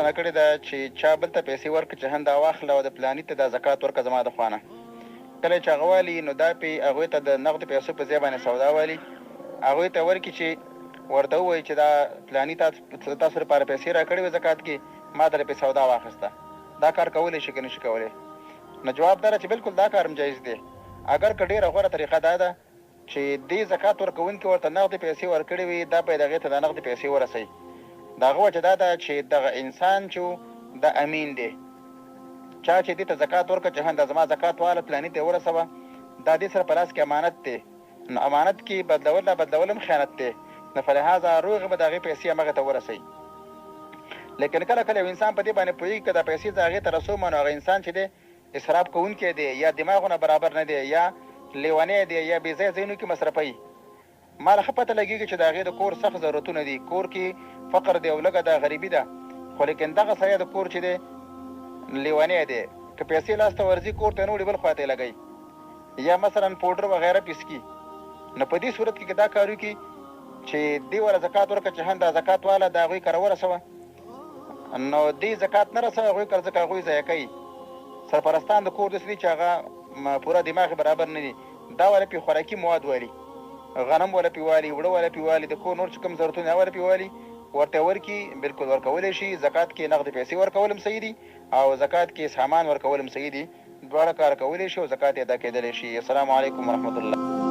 غوښتنه کړې ده چې چا بل ته پیسې ورکړي چې هنده واخله او د فلاني ته دا زکات ورکړه زما د خوا نه. کله چې هغه والي نو دا پې هغوی ته د نغدو پیسو په ځای باندې سودا والي، هغوی ته ورکړي چې ورته ووایي چې دا فلاني تاسو لپاره پیسې راکړې وې زکات کې، ما درپې سودا واخیسته. دا کار کولی شي که نه شي کولی؟ نو جواب دا ده چې بالکل دا کار هم جایز دی، اگر که ډېره غوره طریقه دا ده چې دې زکات ورکوونکي ورته نغدې پیسې ورکړې وي، دا باید هغې ته د نغدې پیسې ورسوي. د هغه وجه دا ده چې دغه انسان چې د امین دی، چا چې دې ته زکات ورکړه چې هنده زما زکات واله فلاني ته یې ورسوه، دا دې سره په لاس کې امانت دی. نو امانت کې بدلول هم خیانت دی، نو فلهذا روغې به د هغې پیسې همغې ته ورسوي. لیکن کله کله یو انسان په دې باندې پوهېږي که دا پیسې زه هغې ته رسوم، نو هغه انسان چې دی اسراف کوونکی دی، یا دماغونه برابر نه دی، یا لیونی دی، یا بې ځایه ځایونو کې مصرفوي. ما له ښه پته لګېږي چې د هغې د کور سخت ضرورتونه دي، کور کې فقر دی او لږه د غریبي ده، خو لیکن دغه سړی د کور چې دی لیونی دی، که پیسې لاس ته ورځي کور ته نه وړي بل خوا ته یې لګوي، یا مثلا پوډر وغیره پیسکي. نو په دې صورت کې که دا کار وکړي چې دې وله زکات ورکړه چې هنده زکات واله د هغوی کره ورسوه، نو دې زکات نه رسوه هغوی کره، ځکه هغوی ضایع کوي. سرپرستان د کور داسې دي چې هغه پوره دماغ برابر نه دي، دا وله پې خوراکي مواد والي، غنم وله پې والي، اوړه وله پې والي، د کور نور چې کوم ضرورتونه هغه وله پې والي، ورته ورکړي. بالکل ورکولی شي. زکات کې نغدې پیسې ورکول هم صحیح دي او زکات کې سامان ورکول هم صحیح دي، دواړه کار کولی شي او زکات یې ادا کېدلی شي. السلام علیکم ورحمت الله.